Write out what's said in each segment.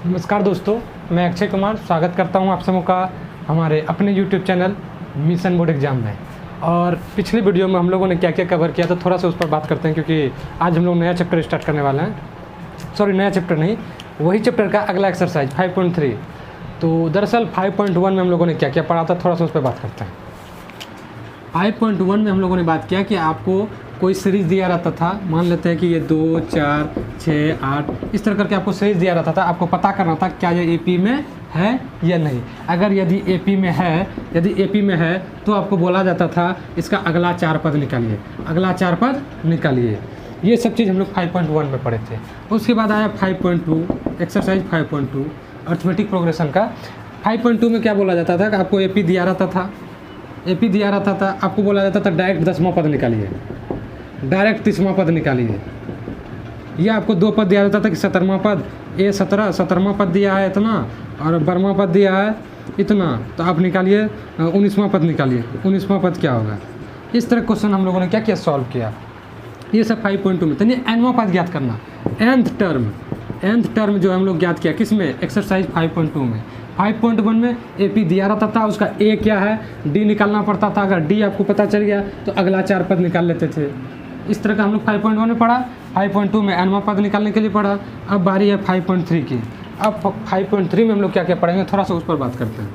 नमस्कार दोस्तों, मैं अक्षय कुमार स्वागत करता हूं आप सबों का हमारे अपने YouTube channel mission board exam में। और पिछली वीडियो में हम लोगों ने क्या क्या कवर किया तो थोड़ा सा उस पर बात करते हैं, क्योंकि आज हम लोग नया चैप्टर स्टार्ट करने वाले हैं। सॉरी, नया चैप्टर नहीं, वही चैप्टर का अगला एक्सरसाइज 5.3। तो दरअसल 5.1 में हम लोगों ने क्या क्या पढ़ा था, थोड़ा सा उस पर बात करते हैं। 5.1 में हम लोगों ने बात किया कि आपको कोई सीरीज़ दिया रहता था। मान लेते हैं कि ये 2, 4, 6, 8 इस तरह करके आपको सीरीज़ दिया रहता था। आपको पता करना था क्या ये एपी में है या नहीं। अगर यदि एपी में है तो आपको बोला जाता था इसका अगला 4 पद निकालिए, अगला 4 पद निकालिए। ये सब चीज़ हम लोग 5.1 में पढ़े थे। उसके बाद आया 5.2 एक्सरसाइज 5.2 अर्थमेटिक प्रोग्रेशन का। 5.2 में क्या बोला जाता था कि आपको एपी दिया रहता था, आपको बोला जाता था डायरेक्ट 10वां पद निकालिए, डायरेक्ट 30वां पद निकालिए। या आपको 2 पद दिया जाता था कि 17वां पद A17, 17वां पद दिया है इतना और 12वां पद दिया है इतना, तो आप निकालिए 19वां पद निकालिए, 19वां पद क्या होगा। इस तरह क्वेश्चन हम लोगों ने क्या किया, सॉल्व किया। ये सब 5.2 में। तो nवां पद ज्ञात करना, nth टर्म जो हम लोग ज्ञात किया किस में, एक्सरसाइज 5.2 में। 5.1 में एपी दिया रहता था, उसका ए क्या है, डी निकालना पड़ता था। अगर डी आपको पता चल गया तो अगला 4 पद निकाल लेते थे। इस तरह का हम लोग 5.1 में पढ़ा। 5.2 में nवां पद निकालने के लिए पढ़ा। अब बारी है 5.3 की। अब 5.3 में हम लोग क्या क्या पढ़ेंगे, थोड़ा सा उस पर बात करते हैं।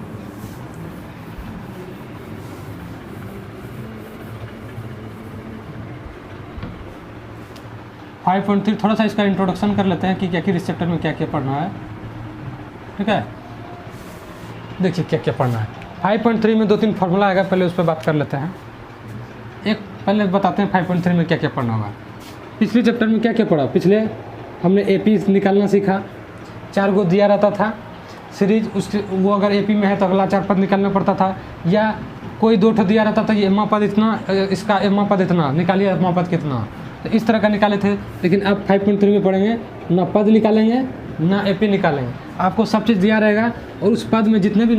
थोड़ा सा इसका इंट्रोडक्शन कर लेते हैं कि क्या क्या इस चैप्टर में क्या क्या पढ़ना है। ठीक है, देखिए क्या क्या पढ़ना है। 5.3 में 2-3 फार्मूला आएगा, पहले उस पर बात कर लेते हैं। पहले बताते हैं 5.3 में क्या क्या पढ़ना होगा। पिछले चैप्टर में क्या क्या पढ़ा, पिछले हमने एपी निकालना सीखा। 4 गो दिया रहता था सीरीज, उसके वो अगर एपी में है तो अगला 4 पद निकालना पड़ता था। या कोई 2 ठो दिया रहता था, ये एम्मा पद इतना, इसका एम्मा पद इतना, निकालिए एम्मा पद कितना, तो इस तरह का निकाले थे। लेकिन अब 5.3 में पढ़ेंगे, ना पद निकालेंगे ना एपी निकालेंगे। आपको सब चीज़ दिया रहेगा और उस पद में जितने भी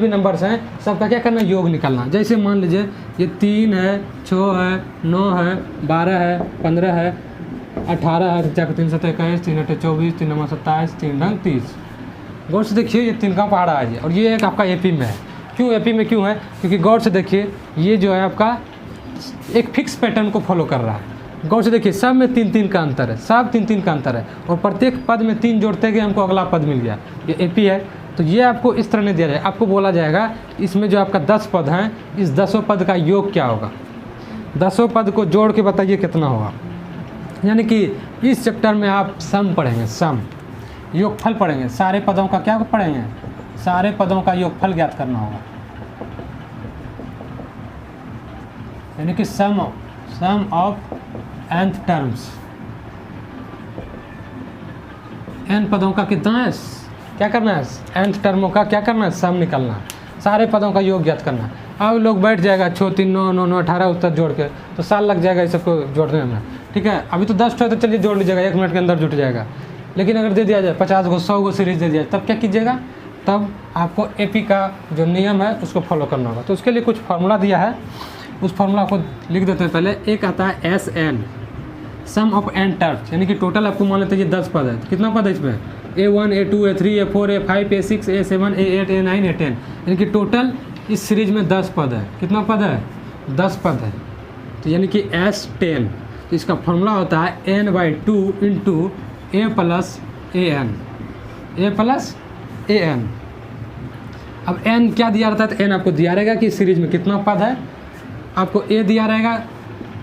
नंबर्स हैं, सबका क्या करना, योग निकालना। जैसे मान लीजिए ये 3 है, 6 है, 9 है, 12 है, 15 है, 18 है, 3 7 21, 3 8 24, 3 9 27, 3 ढंग 30। गौर से देखिए, ये 3 का पहाड़ा है और ये एक आपका एपी में है। क्यों एपी में क्यों है, क्योंकि गौर से देखिए ये जो है आपका एक फिक्स पैटर्न को फॉलो कर रहा है। गौर से देखिए, सब में 3-3 का अंतर है, सब 3-3 का अंतर है और प्रत्येक पद में 3 जोड़ते गए हमको अगला पद मिल गया। ये एपी है। तो ये आपको इस तरह नहीं दिया जाएगा, आपको बोला जाएगा इसमें जो आपका 10 पद हैं, इस 10 पद का योग क्या होगा, 10 पद को जोड़ के बताइए कितना होगा। यानी कि इस चैप्टर में आप सम पढ़ेंगे, सम योगफल पढ़ेंगे। सारे पदों का क्या पढ़ेंगे, सारे पदों का योगफल ज्ञात करना होगा। यानी कि सम ऑफ nth टर्म्स, n पदों का कितना है, क्या करना है, nth टर्मों का क्या करना है, सम निकालना, सारे पदों का योग ज्ञात करना। अब लोग बैठ जाएगा 6 3 9 9 9 18 उत्तर जोड़ के, तो साल लग जाएगा इस सबको जोड़ने में। ठीक है, अभी तो 10 है तो चलिए जोड़ लीजिएगा, 1 मिनट के अंदर जुट जाएगा। लेकिन अगर दे दिया जाए 50 गो 100 गो सीरीज दे दिया, तब क्या कीजिएगा, तब आपको एपी का जो नियम है उसको फॉलो करना होगा। तो उसके लिए कुछ फार्मूला दिया है, उस फार्मूला को लिख देते हैं पहले। एक आता है SN, sum of n terms, यानी कि टोटल आपको मान लेते हैं ये 10 पद है। तो कितना पद है इसमें, A1 A2 A3 A4 A5 A6 A7 A8 A9 A10, यानी कि टोटल इस सीरीज में 10 पद है। कितना पद है, 10 पद है। तो यानी कि S10, तो इसका फॉर्मूला होता है n/2 into A plus AN। अब n क्या दिया रहता है, तो n आपको दिया रहेगा कि इस सीरीज में कितना पद है, आपको A दिया रहेगा,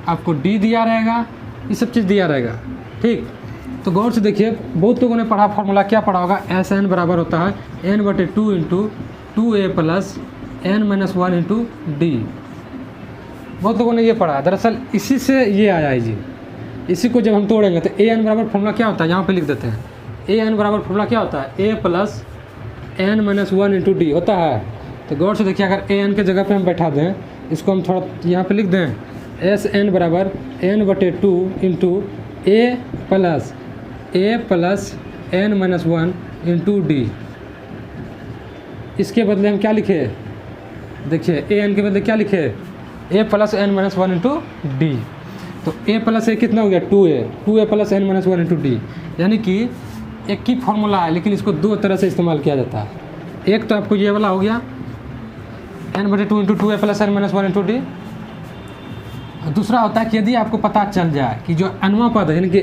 आपको D दिया रहेगा, ये सब चीज़ दिया रहेगा। ठीक, तो गौर से देखिए, बहुत लोगों ने पढ़ा फार्मूला, क्या पढ़ा होगा, SN बराबर होता है n/2 into 2A plus n-1 into D। बहुत लोगों ने ये पढ़ा। दरअसल इसी से ये आया है जी। इसी को जब हम तोड़ेंगे तो AN बराबर फार्मूला क्या होता है, यहाँ पे लिख देते हैं। AN बराबर फार्मूला क्या होता है, A plus n-1 into D होता है। तो गौर से देखिए, अगर AN के जगह पे हम बैठा दें, इसको हम थोड़ा यहाँ पे लिख दें, SN बराबर n/2 into A plus n-1 into D। इसके बदले हम क्या लिखे, देखिए AN के बदले क्या लिखे, A plus n-1 into D। तो A प्लस A कितना हो गया, 2A plus n-1 into D। यानी कि एक ही फॉर्मूला है, लेकिन इसको दो तरह से इस्तेमाल किया जाता है। एक तो आपको ये वाला हो गया n/2 × 2a + n - 1 × d। दूसरा होता है कि यदि आपको पता चल जाए कि जो nवां पद है, यानी कि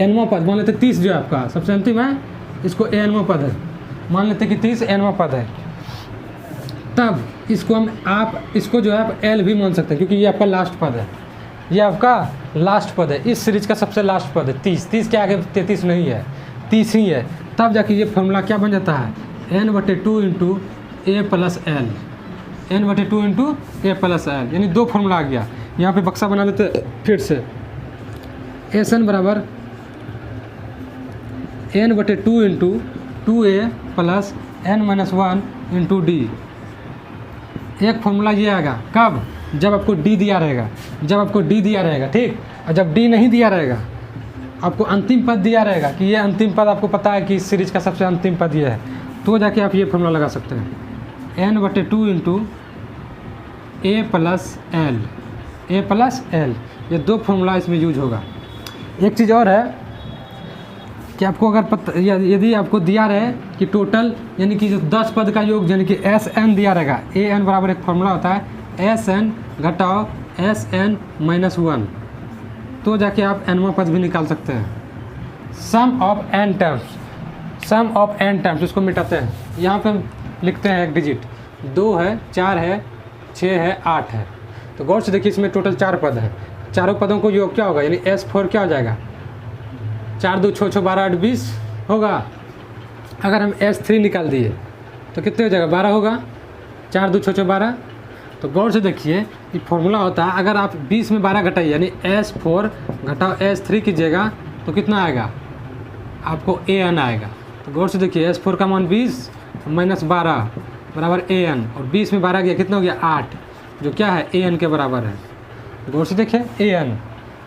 nवां पद मान लेते 30 जो है आपका सबसे अंतिम है, इसको nवां पद है, मान लेते कि 30 nवां पद है, तब इसको आप इसको जो है आप l भी मान सकते हैं, क्योंकि ये आपका लास्ट पद है, ये आपका लास्ट पद है, इस सीरीज का सबसे लास्ट पद है 30। 30 के आगे 33 नहीं है, 30 ही है। तब जाके ये फॉर्मूला क्या बन जाता है, n/2 × a + l, n/2 × a + l, यानी दो फॉर्मूला आ गया। यहाँ पे बक्सा बना लेते फिर से, Sn बराबर n/2 × 2a + n - 1 × d। एक फॉर्मूला ये आएगा कब, जब आपको d दिया रहेगा, जब आपको d दिया रहेगा, ठीक। और जब d नहीं दिया रहेगा, आपको अंतिम पद दिया रहेगा कि ये अंतिम पद आपको पता है कि इस सीरीज का सबसे अंतिम पद ये है, तो जाके आप ये फॉर्मूला लगा सकते हैं, n/2 × a + l। ये दो फॉर्मूला इसमें यूज होगा। एक चीज़ और है कि आपको अगर पता यदि आपको दिया रहे कि टोटल यानी कि जो 10 पद का योग यानी कि Sn दिया रहेगा, an बराबर एक फॉर्मूला होता है Sn घटाओ Sn - 1, तो जाके आप nवां पद भी निकाल सकते हैं। सम ऑफ n टर्म्स, इसको मिटाते हैं। यहाँ पे लिखते हैं एक डिजिट, 2 है, 4 है, 6 है, 8 है। तो गौर से देखिए, इसमें टोटल 4 पद है। चारों पदों को योग क्या होगा, यानी S4 क्या हो जाएगा, 4 2 6 6 12 8 20 होगा। अगर हम S3 निकाल दिए तो कितने हो जाएगा, 12 होगा, 4 2 6 6 12। तो गौर से देखिए, ये फॉर्मूला होता है, अगर आप 20 में 12 घटाइए यानी S4 घटाओ S3 कीजिएगा तो कितना आएगा, आपको AN आएगा। तो गौर से देखिए, S4 का मान 20 - 12 बराबर AN, और 20 में 12 गया कितना हो गया, 8, जो क्या है AN के बराबर है। गौर से देखिए,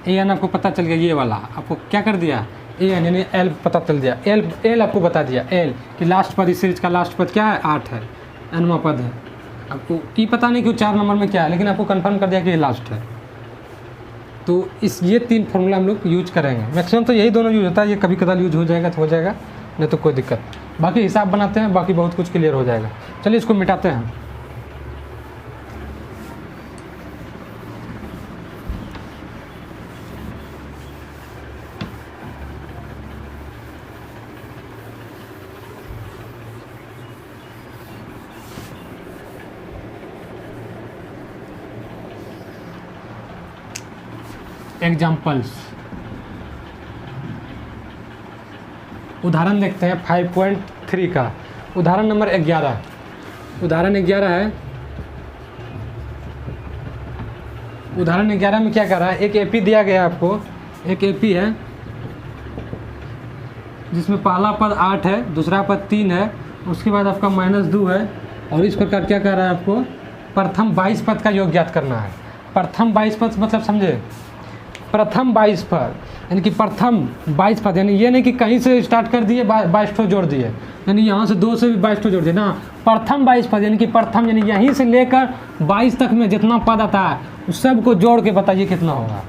AN आपको पता चल गया, ये वाला आपको क्या कर दिया, AN यानी L पता चल दिया, L आपको बता दिया, L कि लास्ट पद, इस सीरीज का लास्ट पद क्या है, 8 है, nवां पद है। आपको की पता नहीं कि 4 नंबर में क्या है, लेकिन आपको कंफर्म कर दिया कि ये लास्ट है। तो ये 3 फॉर्मूला हम लोग यूज करेंगे। मैक्सिमम तो यही दोनों यूज होता है, ये कभी कदार यूज हो जाएगा तो हो जाएगा, नहीं तो कोई दिक्कत। बाकी हिसाब बनाते हैं, बाकी बहुत कुछ क्लियर हो जाएगा। चलिए इसको मिटाते हैं। एग्जाम्पल्स, उदाहरण देखते हैं 5.3 का। उदाहरण नंबर 11, उदाहरण 11 है। उदाहरण 11 में क्या कर रहा है, एक एपी दिया गया है आपको, एक एपी है जिसमें पहला पद 8 है, दूसरा पद 3 है, उसके बाद आपका -2 है, और इस प्रकार क्या कर रहा है, आपको प्रथम 22 पद का योग ज्ञात करना है। प्रथम 22 पद मतलब समझे, प्रथम 22 पद यानी कि प्रथम 22 पद, यानी ये नहीं कि कहीं से स्टार्ट कर दिए 22 ठो जोड़ दिए, यानी यहाँ से 2 से भी 22 ठो जोड़ दिए ना। प्रथम 22 पद यानी कि प्रथम यानी यहीं से लेकर 22 तक में जितना पद आता है उस सब को जोड़ के बताइए कितना होगा।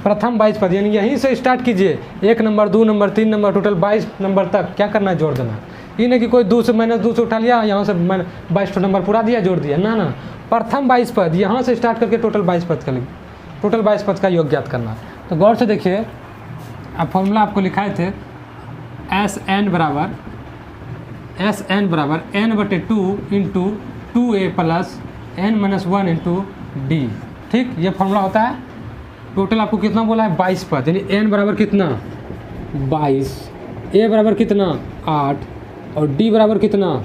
प्रथम 22 पद यानी यहीं से स्टार्ट कीजिए, 1 number 2 number 3 number total 22 number तक क्या करना है, जोड़ देना। ये नहीं कि कोई 2 से -2 से उठा लिया, यहाँ से 22 नंबर पूरा दिया जोड़ दिया, ना। प्रथम 22 पद यहाँ से स्टार्ट करके टोटल 22 पद का टोटल 22 पद का योग ज्ञात करना। तो गौर से देखिए, अब फॉर्मूला आपको लिखाए थे Sn बराबर n/2 × 2a + n - 1 × d। ठीक, ये फॉर्मूला होता है। टोटल आपको कितना बोला है, 22 पद, यानी n बराबर कितना 22, a बराबर कितना 8, और d बराबर कितना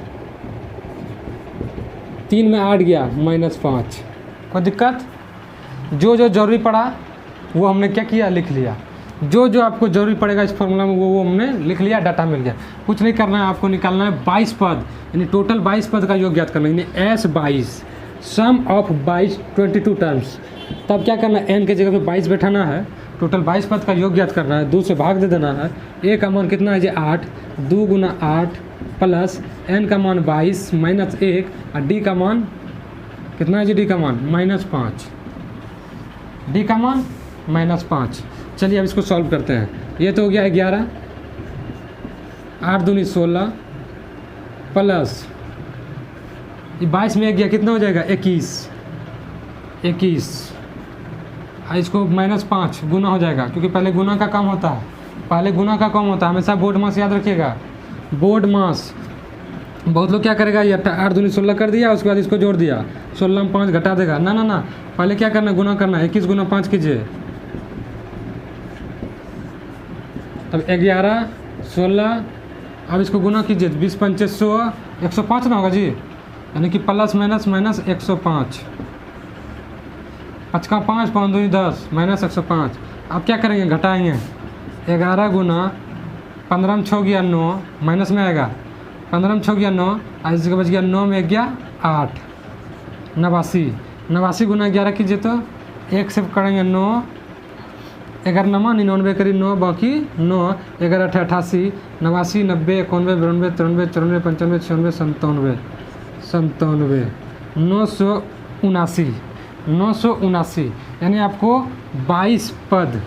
3 में 8 गया -5। कोई दिक्कत, जो जरूरी पड़ा वो हमने क्या किया, लिख लिया। जो आपको जरूरी पड़ेगा इस फॉर्मूला में वो हमने लिख लिया, डाटा मिल गया। कुछ नहीं करना है, आपको निकालना है 22 पद, यानी टोटल 22 पद का योग ज्ञात करना है, यानी S22 सम ऑफ 22 टर्म्स। तब क्या करना है, n के जगह पे 22 बैठाना है, टोटल 22 पद का योग ज्ञात करना है, 2 से भाग दे देना है। a का मान कितना है जी 8, 2 × 8 प्लस n का मान 22 -1, और d का मान कितना है जी, d का मान -5, d का मान -5। चलिए अब इसको सॉल्व करते हैं। ये तो हो गया 11, 8 दूनी 16 प्लस ये 22 में 1 गया, कितना हो जाएगा 21। इसको -5 गुना हो जाएगा, क्योंकि पहले गुना का काम होता है, हमेशा बोर्ड मास याद रखिएगा, बोर्ड मास। बहुत लोग क्या करेगा, ये 8 दूनी 16 कर दिया, उसके बाद इसको जोड़ दिया, 16 में 5 घटा देगा। ना, पहले क्या करना, गुना करना, 21 गुना 5 कीजिए, तब 11 16, अब इसको गुना कीजिए, 20 पंचे 100, 105 ना होगा जी, यानी कि प्लस माइनस 105, 5 का 5 5 दूनी 10 -105। अब क्या करेंगे, घटाएंगे, 11 गुना 15 में 6 गया 9, माइनस में आएगा, 15 में 6 गया 9, और इसके बच गया 9 में 1 गया 8, 89 गुना 11 कीजिए, तो 1 से करेंगे 9, 11 नमा 99 करी 9, बाकी 9, 11 8 88, 89 90 91 92 93 94 95 96 97 979, यानी आपको 22 पद,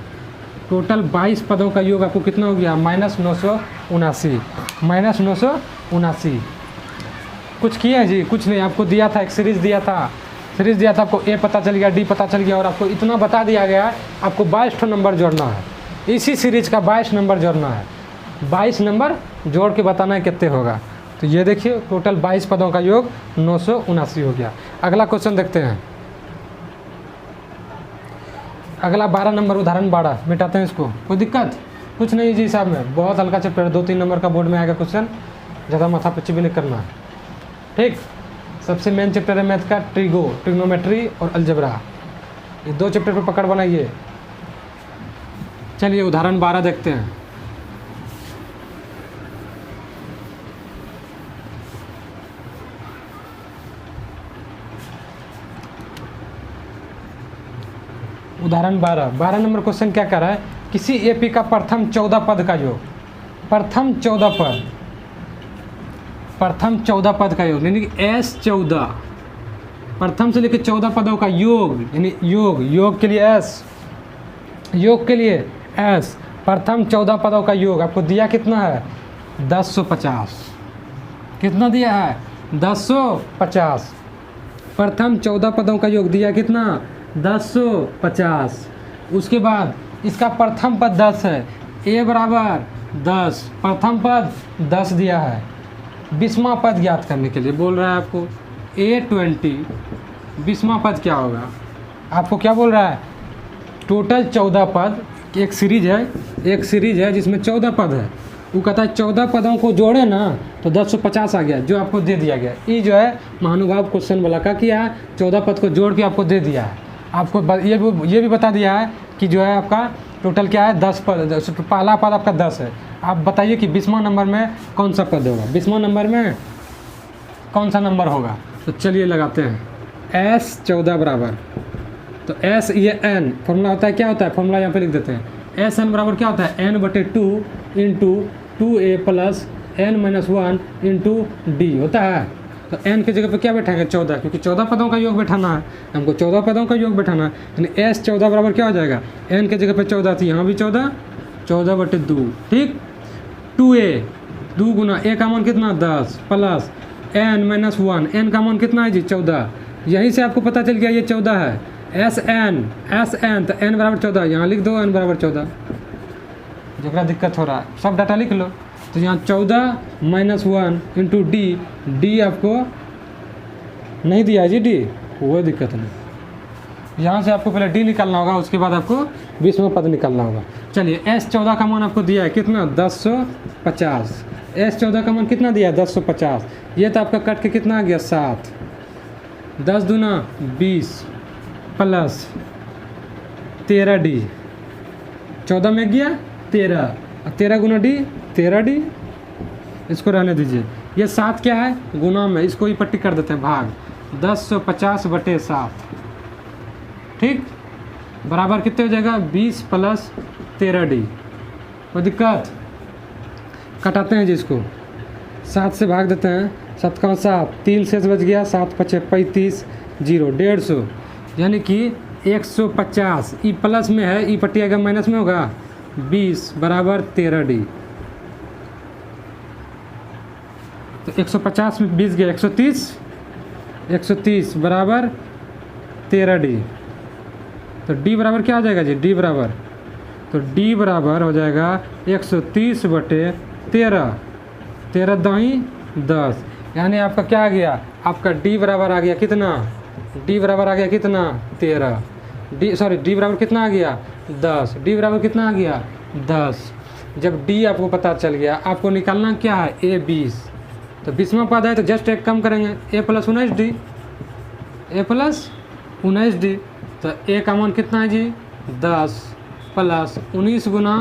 टोटल 22 पदों का योग आपको कितना हो गया, -979। कुछ किया है जी, कुछ नहीं, आपको दिया था, एक सीरीज़ दिया था, आपको ए पता चल गया, डी पता चल गया, और आपको इतना बता दिया गया, आपको 22 नंबर जोड़ना है, इसी सीरीज़ का 22 नंबर जोड़ना है, 22 नंबर जोड़ के बताना है कितने होगा। तो ये देखिए टोटल 22 पदों का योग 979 हो गया। अगला क्वेश्चन देखते हैं, अगला 12 नंबर, उदाहरण 12, मिटाते हैं इसको। कोई दिक्कत कुछ नहीं जी साहब, में बहुत हल्का चैप्टर है, 2-3 नंबर का बोर्ड में आएगा क्वेश्चन, ज़्यादा माथा पच्ची भी नहीं करना है, ठीक। सबसे मेन चैप्टर है मैथ का ट्रिग्नोमेट्री और अलजेब्रा, ये 2 चैप्टर पर पकड़ बनाइए। चलिए उदाहरण 12 देखते हैं। उदाहरण 12 नंबर क्वेश्चन क्या कर रहा है, किसी एपी का प्रथम 14 पद का योग, प्रथम 14 पद का योग, यानी कि S14, प्रथम से लेकर 14 पदों का योग, यानी योग के लिए S, प्रथम 14 पदों का योग आपको दिया कितना है, 1050। कितना दिया है, 1050। प्रथम 14 पदों का योग दिया कितना, 1050। उसके बाद इसका प्रथम पद 10 है, A बराबर 10, प्रथम पद 10 दिया है। 20वां पद ज्ञात करने के लिए बोल रहा है आपको A20, 20वां पद क्या होगा, आपको क्या बोल रहा है, टोटल 14 पद, एक सीरीज है जिसमें 14 पद है, वो कहता है 14 पदों को जोड़े ना तो 1050 आ गया, जो आपको दे दिया गया। ये जो है महानुभाव क्वेश्चन वाला का किया है, 14 पद को जोड़ के आपको दे दिया है। आपको ये भी बता दिया है कि जो है आपका टोटल क्या है, 10 पद, पहला पद आपका 10 है। आप बताइए कि 20वां नंबर में कौन सा पद होगा, 20वां नंबर में कौन सा नंबर होगा। तो चलिए लगाते हैं, S14 बराबर, तो S ये N फॉर्मूला होता है, क्या होता है फॉर्मूला यहाँ पे लिख देते हैं, SN बराबर क्या होता है, N/2 into 2A plus N-1 into D होता है। तो N की जगह पे क्या बैठाएंगे, 14, क्योंकि 14 पदों का योग बैठाना है, हमको 14 पदों का योग बैठाना है, यानी S14 बराबर क्या हो जाएगा, N की जगह पे 14 थी, यहाँ भी 14/2, ठीक। 2A 2 गुना A का मान कितना 10 प्लस N-1, N का मान कितना है जी 14, यहीं से आपको पता चल गया ये 14 है। SN तो N बराबर 14, यहाँ लिख दो N बराबर 14, जगह दिक्कत हो रहा है सब डाटा लिख लो। तो यहाँ 14-1 इंटू D आपको नहीं दिया जी, D कोई दिक्कत नहीं, यहाँ से आपको पहले D निकालना होगा, उसके बाद आपको 20वां पद निकालना होगा। चलिए S14 का मान आपको दिया है कितना 1050, S14 का मान कितना दिया है 1050, ये तो आपका कट के कितना आ गया 7, 10 दूना 20 प्लस 13D, 14 में गया 13, 13 गुना D 13D, इसको रहने दीजिए। ये 7 क्या है गुना में, इसको ही पट्टी कर देते हैं भाग, 1050/7, ठीक, बराबर कितने हो जाएगा 20 प्लस 13D। कोई दिक्कत, कटाते हैं जी इसको, 7 से भाग देते हैं, 7 का 7, 3 शेष बच गया, 7 × 5 = 35, 0 150, यानी कि 150। ई प्लस में है, ई पट्टी अगर माइनस में होगा 20 बराबर 13D। तो 150 में 20 गया 130, 130 बराबर 13D। तो D बराबर क्या आ जाएगा जी, D बराबर, तो D बराबर हो जाएगा 130 बटे 13, 13 दाई 10, यानी आपका क्या आ गया, आपका D बराबर आ गया कितना, D बराबर आ गया कितना 13, D बराबर कितना आ गया 10, D बराबर कितना आ गया 10। जब D आपको पता चल गया, आपको निकालना क्या है A 20, तो 20वां पद है तो जस्ट एक कम करेंगे, A plus 19D, A plus 19D। तो A का मान कितना है जी 10 प्लस 19 गुना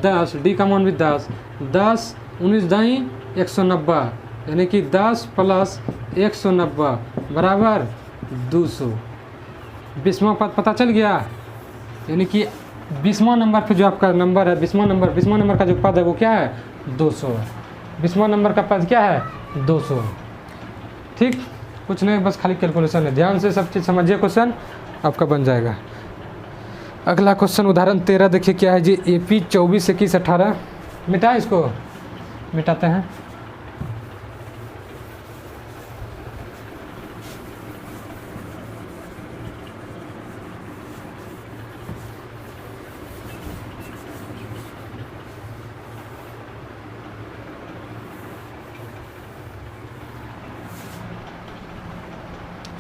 10, D का मान भी 10, 10 19 दाई 190, यानी कि 10 प्लस 190 बराबर 200। 20वां पद पता चल गया, यानी कि 20वां नंबर पे जो आपका नंबर है, 20वां नंबर का जो पद है वो क्या है 200 है। 20वां नंबर का पद क्या है 200 है। ठीक, कुछ नहीं, बस खाली कैलकुलेशन है, ध्यान से सब चीज़ समझिए, क्वेश्चन आपका बन जाएगा। अगला क्वेश्चन उदाहरण 13 देखिए क्या है जी, AP 24 21 18, मिटाए इसको, मिटाते हैं।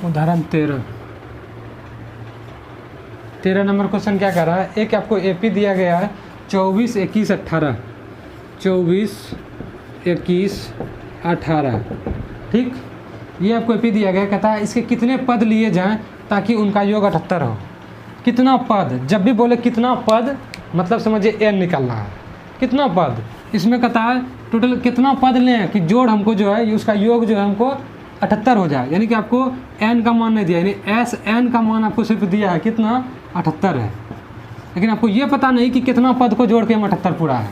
उदाहरण 13 नंबर क्वेश्चन क्या कर रहा है, एक आपको AP दिया गया है 24 21 18, 24 21 18, ठीक, ये आपको AP दिया गया, कहता है इसके कितने पद लिए जाएं ताकि उनका योग 78 हो। कितना पद, जब भी बोले कितना पद मतलब समझिए n निकालना है, कितना पद, इसमें कहता है टोटल कितना पद लें कि जोड़ हमको जो है उसका योग जो है हमको 78 हो जाए, यानी कि आपको n का मान नहीं दिया, यानी SN का मान आपको सिर्फ दिया है कितना 78 है, लेकिन आपको ये पता नहीं कि कितना पद को जोड़ के हम 78 पूरा है।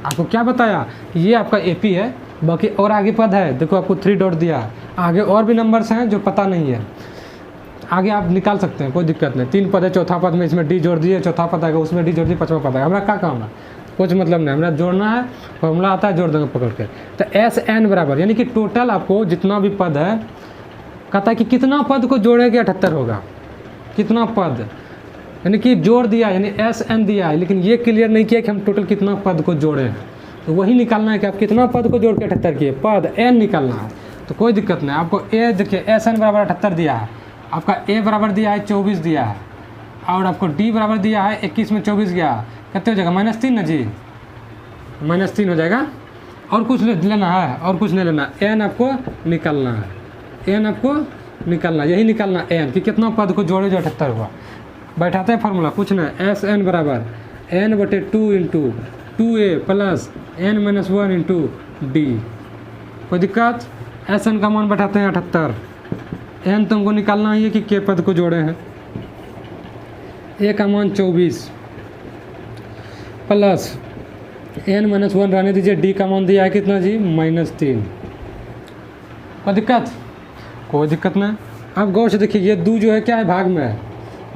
आपको क्या बताया कि ये आपका AP है, बाकी और आगे पद है, देखो आपको 3 डॉट दिया, आगे और भी नंबर्स हैं जो पता नहीं है, आगे आप निकाल सकते हैं, कोई दिक्कत नहीं। 3 पद है, चौथा पद में इसमें D जोड़ दिए, चौथा पद आएगा उसमें D जोड़ दिए, 5वां पद आएगा, हमारा क्या काम है, कुछ मतलब नहीं, हमें जोड़ना है, फॉर्मूला आता है जोड़ देंगे पकड़ के। तो SN बराबर, यानी कि टोटल आपको जितना भी पद है, कहता है कि कितना पद को जोड़ेगा 78 होगा, कितना पद, यानी कि जोड़ दिया, यानी SN दिया है, लेकिन ये क्लियर नहीं किया कि हम टोटल कितना पद को जोड़े हैं, तो वही निकालना है कि आप कितना पद को जोड़ के 78 किए, पद N निकालना है। तो कोई दिक्कत नहीं, आपको A देखिए SN बराबर 78 दिया है, आपका A बराबर दिया है 24 दिया है, और आपको D बराबर दिया है 21 में 24 गया, कितने हो जाएगा -3 ना जी, -3 हो जाएगा। और कुछ लेना है, और कुछ नहीं लेना, N आपको निकालना है, N आपको निकालना, यही निकालना N कि कितना पद को जोड़े जो 78 हुआ। बैठाते हैं फार्मूला, कुछ नहीं, SN बराबर N बटे 2 into 2A plus N - 1 into D। कोई दिक्कत, SN का मान बैठाते हैं 78, N तुमको निकालना ही है कि के पद को जोड़े हैं, A का मान 24 प्लस N - 1 रहने दीजिए, D का मान दिया है कितना जी -3। कोई दिक्कत, कोई दिक्कत नहीं। अब गौर से देखिए, ये 2 जो है क्या है भाग में है,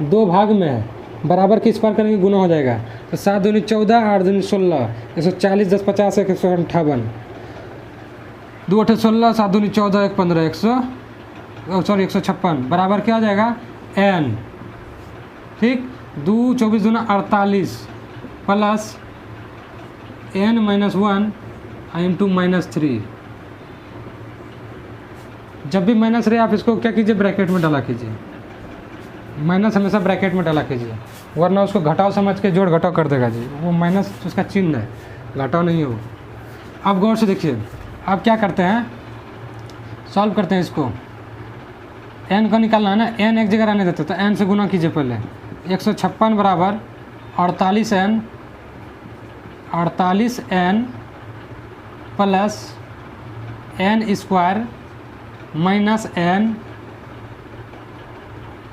2 भाग में है, बराबर किस पर करेंगे गुना हो जाएगा, तो 7 दूनी 14 8 दूनी 16 140 10 50 158 2 8 16 7 दूनी 14 1 15 156 बराबर क्या हो जाएगा N, ठीक, 2 24 दूना 48 प्लस N - 1 इंटू -3। जब भी माइनस रहे आप इसको क्या कीजिए ब्रैकेट में डाला कीजिए, माइनस हमेशा ब्रैकेट में डाला कीजिए, वरना उसको घटाव समझ के जोड़ घटाव कर देगा जी, वो माइनस उसका चिन्ह है, घटाव नहीं हो। अब गौर से देखिए, अब क्या करते हैं, सॉल्व करते हैं इसको, n को निकालना है ना, n एक जगह रहने देते तो n से गुना कीजिए पहले, 156 बराबर 48n plus n square minus n,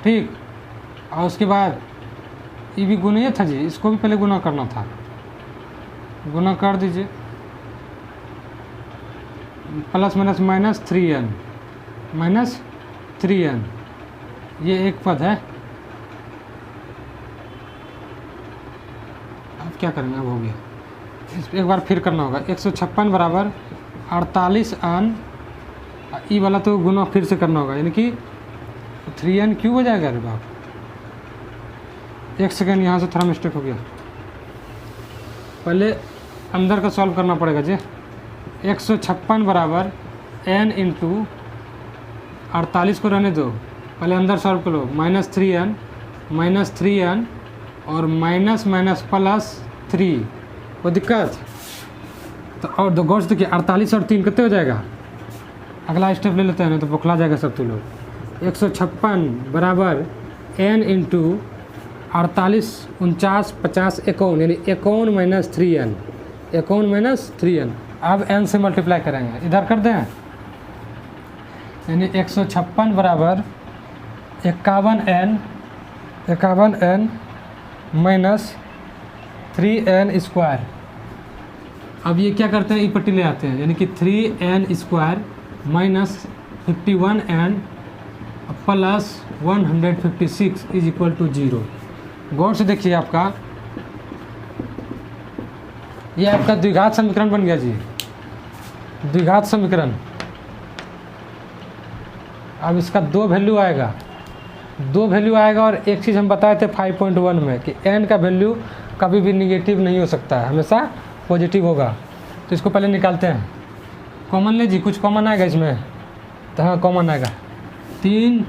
ठीक, और उसके बाद ये भी गुना था जी, इसको भी पहले गुना करना था, गुना कर दीजिए, प्लस माइनस -3n, ये एक पद है। अब क्या करेंगे, अब हो गया, इस एक बार फिर करना होगा, 156 बराबर 48n, ई वाला तो गुना फिर से करना होगा, यानी कि 3n क्यूब हो जाएगा। अरे बाप, एक सेकेंड, यहाँ से थोड़ा मिस्टेक हो गया, पहले अंदर का सॉल्व करना पड़ेगा जी। 156 बराबर n इंटू 48 को रहने दो, पहले अंदर सॉल्व करो, -3n और माइनस माइनस प्लस 3, कोई दिक्कत? तो और दो गौर से देखिए, 48 और 3 कितने हो जाएगा? अगला स्टेप ले लेते हैं ना, तो बौखला जाएगा सब तुम लोग। 156 बराबर n इंटू 48, 49, 50, 51, यानी 51 माइनस 3n, 51 माइनस 3n। अब n से मल्टीप्लाई करेंगे, इधर कर दें, यानी 156 बराबर 51n माइनस 3n स्क्वायर। अब ये क्या करते हैं, ई पट्टी ले आते हैं, यानी कि 3n square minus 51n plus 156 is equal to 0। गौर से देखिए, आपका ये आपका द्विघात समीकरण बन गया जी, द्विघात समीकरण। अब इसका दो वैल्यू आएगा, और एक चीज़ हम बताए थे 5.1 में कि n का वैल्यू कभी भी निगेटिव नहीं हो सकता है, हमेशा पॉजिटिव होगा। तो इसको पहले निकालते हैं, कॉमन ले जी, कुछ कॉमन आएगा इसमें, तो हाँ कॉमन आएगा, 3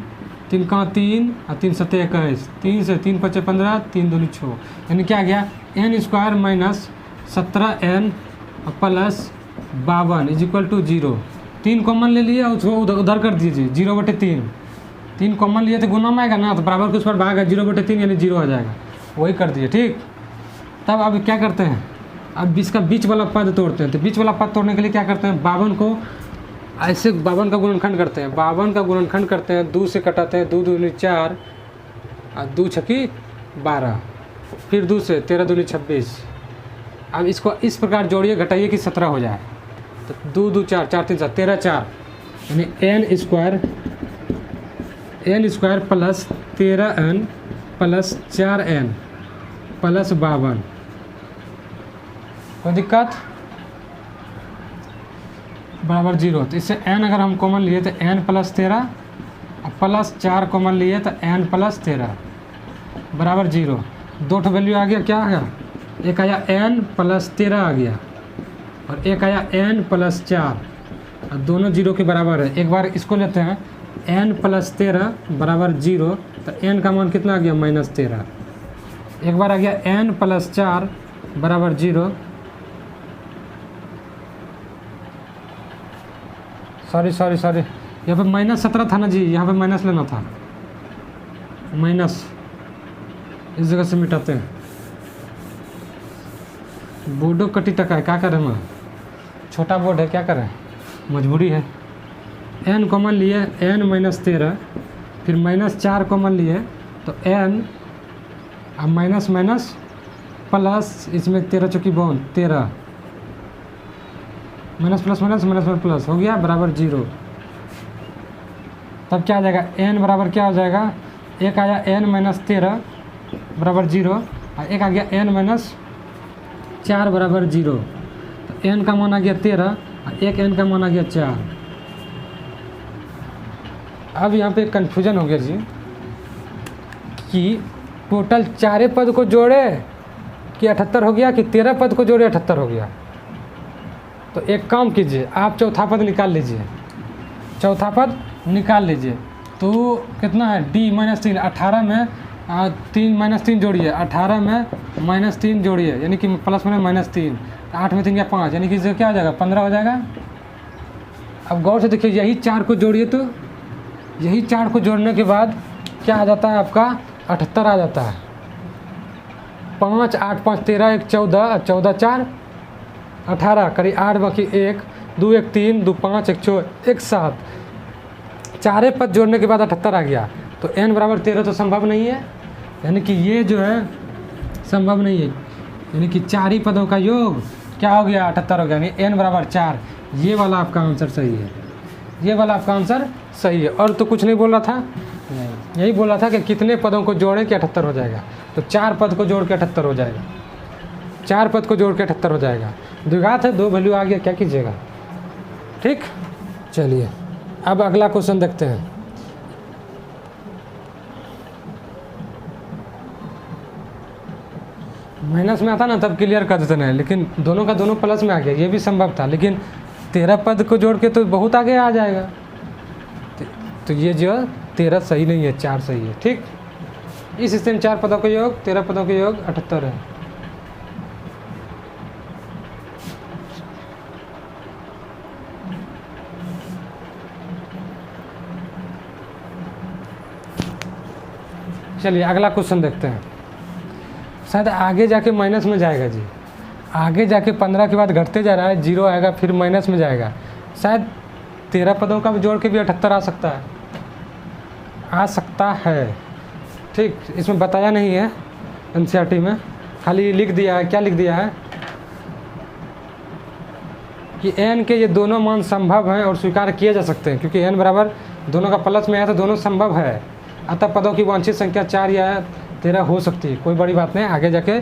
का 3 और 3 सत्ते 21, 3 से 3 पचे 15, 3 दूनी 6, यानी क्या आ गया, n square minus 17n plus 52 is equal to 0। 3 common ले लिया, उसको उधर कर दीजिए, 0/3, 3 कॉमन लिए तो गुना में आएगा ना, तो बराबर के उस पर भाग है, 0/3 यानी 0 आ जाएगा, वही कर दिए, ठीक। तब अब क्या करते हैं, अब इसका बीच वाला पद तोड़ते हैं। तो बीच वाला पद तोड़ने के लिए क्या करते हैं, 52 को ऐसे 52 का गुणनखंड करते हैं, 52 का गुणनखंड करते हैं, 2 से कटाते हैं, 2 दूनी 4 और 2 छक्की 12, फिर 2 से 13 दूनी 26। अब इसको इस प्रकार जोड़िए, घटाइए कि 17 हो जाए, तो 2 2 4 4 3 7 13 4, यानी n square plus 13n plus 4n plus 52। कोई दिक्कत? बराबर 0। तो इससे n अगर हम कॉमन लिए तो n प्लस 13 प्लस 4 कॉमन लिए तो n प्लस 13 बराबर 0। दो ठो वैल्यू आ गया, क्या आ गया, एक आया n प्लस 13 आ गया और एक आया n प्लस 4, और दोनों 0 के बराबर है। एक बार इसको लेते हैं, n प्लस 13 बराबर 0, तो n का मान कितना आ गया, -13। एक बार आ गया n प्लस 4 बराबर 0, सॉरी यहाँ पे -17 था ना जी, यहाँ पे माइनस लेना था, माइनस इस जगह से मिटाते हैं। बोर्डो कटी टका है, क्या करें हम, छोटा बोर्ड है, क्या करें, मजबूरी है। n कॉमन लिए, n -13, फिर -4 कॉमन लिए तो n, अब माइनस माइनस प्लस, इसमें 13 चौकी 13, minus plus minus minus plus हो गया बराबर 0। तब क्या आ जाएगा, n बराबर क्या हो जाएगा, एक आया n -13 बराबर 0 और एक आ गया n -4 बराबर 0। तो n का मान आ गया 13 और एक n का मान आ गया 4। अब यहाँ पे कन्फ्यूजन हो गया जी कि टोटल 4 पद को जोड़े कि 78 हो गया, कि 13 पद को जोड़े 78 हो गया। तो एक काम कीजिए, आप चौथा पद निकाल लीजिए, चौथा पद निकाल लीजिए। तो कितना है, d -3, 18 में 3 जोड़िए, 18 में -3 जोड़िए, यानी कि प्लस में -3, 8 में 3 या 5, यानी कि इससे क्या हो जाएगा, 15 हो जाएगा। अब गौर से देखिए, यही 4 को जोड़िए, तो यही 4 को जोड़ने के बाद क्या आ जाता है आपका, 78 आ जाता है। 5 8 5 13 1 14, 14 4 18, करीब 8 बाकी 1 2 1 3 2 5 1 6 1 7, 4 पद जोड़ने के बाद 78 आ गया। तो n बराबर 13 तो संभव नहीं है, यानी कि ये जो है संभव नहीं है, यानी कि 4 ही पदों का योग क्या हो गया, 78 हो गया, यानी n बराबर 4। ये वाला आपका आंसर सही है, ये वाला आपका आंसर सही है। और तो कुछ नहीं बोल रहा था, नहीं, यही बोल रहा था कि कितने पदों को जोड़े कि 78 हो जाएगा। तो 4 पद को जोड़ के 78 हो जाएगा, 4 पद को जोड़ के 78 हो जाएगा। द्विघात है, 2 वैल्यू आ गया, क्या कीजिएगा। ठीक, चलिए अब अगला क्वेश्चन देखते हैं। माइनस में आता ना तब क्लियर कर देते हैं, लेकिन दोनों का दोनों प्लस में आ गया, ये भी संभव था, लेकिन 13 पद को जोड़ के तो बहुत आगे आ जाएगा। तो ये जो 13 सही नहीं है, 4 सही है। ठीक, इस स्थिति में 4 पदों का योग 13 पदों का योग 78 है। चलिए अगला क्वेश्चन देखते हैं। शायद आगे जाके माइनस में जाएगा जी, आगे जाके 15 के बाद घटते जा रहा है, 0 आएगा फिर माइनस में जाएगा। शायद 13 पदों का भी जोड़ के भी 78 आ सकता है, आ सकता है। ठीक, इसमें बताया नहीं है एनसीईआरटी में, खाली लिख दिया है। क्या लिख दिया है कि n के ये दोनों मान संभव हैं और स्वीकार किए जा सकते हैं, क्योंकि n बराबर दोनों का प्लस में आया तो दोनों संभव है। अतः पदों की वांछित संख्या 4 या 13 हो सकती है, कोई बड़ी बात नहीं। आगे जाके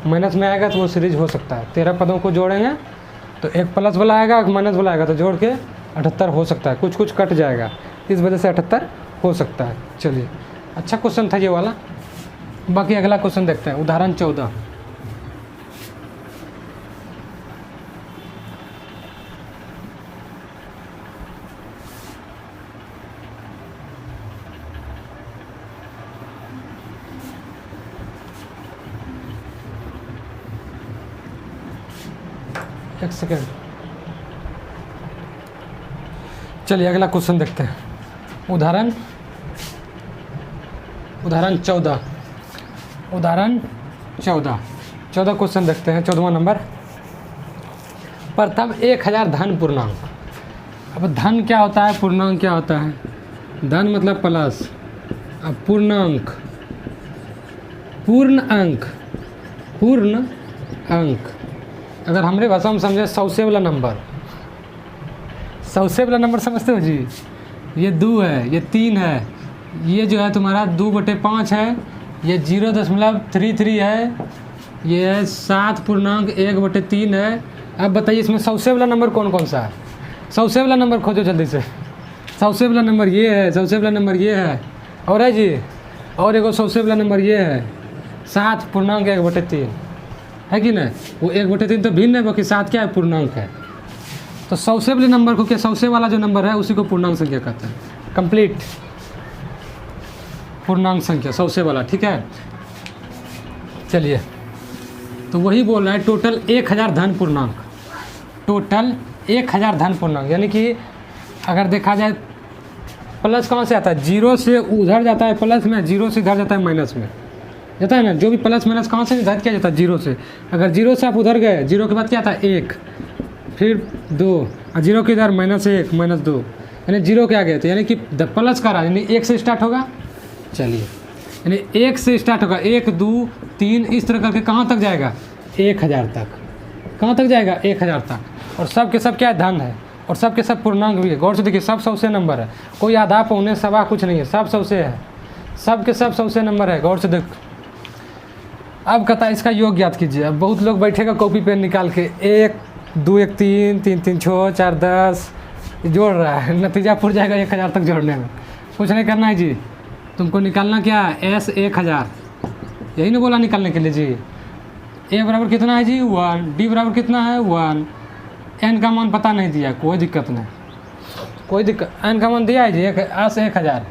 माइनस में आएगा तो वो सीरीज हो सकता है। 13 पदों को जोड़ेंगे तो एक प्लस वाला आएगा, एक माइनस वाला आएगा, तो जोड़ के 78 हो सकता है। कुछ कुछ कट जाएगा, इस वजह से 78 हो सकता है। चलिए, अच्छा क्वेश्चन था ये वाला। बाकी अगला क्वेश्चन देखते हैं। उदाहरण 14। एक सेकेंड, चलिए अगला क्वेश्चन देखते हैं। उदाहरण 14। उदाहरण 14 क्वेश्चन देखते हैं। 14वां नंबर। प्रथम 1000 धन पूर्णांक। अब धन क्या होता है, पूर्णांक क्या होता है? धन मतलब प्लस, अब पूर्णांक पूर्ण अंक, पूर्ण अंक। अगर हमारे भाषा में समझे 100 से वाला नंबर, 100 से वाला नंबर समझते हो जी? ये 2 है, ये 3 है, ये जो है तुम्हारा 2/5 है, ये 0.33 है, ये 7 पूर्णांक 1/3 है। अब बताइए इसमें 100 से वाला नंबर कौन कौन सा है? 100 से वाला नंबर खोजो जल्दी से। 100 से वाला नंबर ये है, 100 से वाला नंबर ये है, और है जी, और एक 100 से वाला नंबर ये है, 7 पूर्णांक 1/3 है कि नहीं? वो 1/3 तो भिन्न है, बाकी 7 क्या है, पूर्णांक है। तो 100 से वाले नंबर को क्या, 100 से वाला जो नंबर है उसी को पूर्णांक संख्या कहते हैं। कंप्लीट पूर्णांक संख्या 100 से वाला, ठीक है। चलिए, तो वही बोल रहा है टोटल 1000 धन पूर्णांक, टोटल 1000 धन पूर्णांक। यानी कि अगर देखा जाए प्लस कहाँ से आता है, 0 से उधर जाता है प्लस में, 0 से इधर जाता है माइनस में, जाता है ना। जो भी प्लस माइनस कहाँ से निर्धारित किया जाता है, 0 से। अगर 0 से आप उधर गए, 0 के बाद क्या आता है, 1, फिर 2, और 0 के इधर -1 -2, यानी 0 के आगे, तो यानी कि प्लस का रहा, यानी 1 से स्टार्ट होगा। चलिए, यानी 1 से स्टार्ट होगा, 1 2 3 इस तरह करके कहाँ तक जाएगा, 1000 तक। कहाँ तक जाएगा, 1000 तक। और सब के सब क्या है, धन है, और सब के सब पूर्णांक भी है। गौर से देखिए, सब 100 से नंबर है, कोई आधा पौने सवा कुछ नहीं है, सब 100 से है, सब के सब 100 से नंबर है। गौर से देख। अब कहता है इसका योग ज्ञात कीजिए। अब बहुत लोग बैठेगा कॉपी पेन निकाल के 1 2 1 3 3 3 6 4 10 जोड़ रहा है, नतीजा फूट जाएगा 1000 तक जोड़ने में। कुछ नहीं करना है जी, तुमको निकालना क्या है, S 1000, यही ना बोला निकालने के लिए जी। A बराबर कितना है जी, 1, D बराबर कितना है, 1, N का मान पता नहीं दिया, कोई दिक्कत नहीं, कोई दिक्कत। N का मान दिया है जी, S 1000,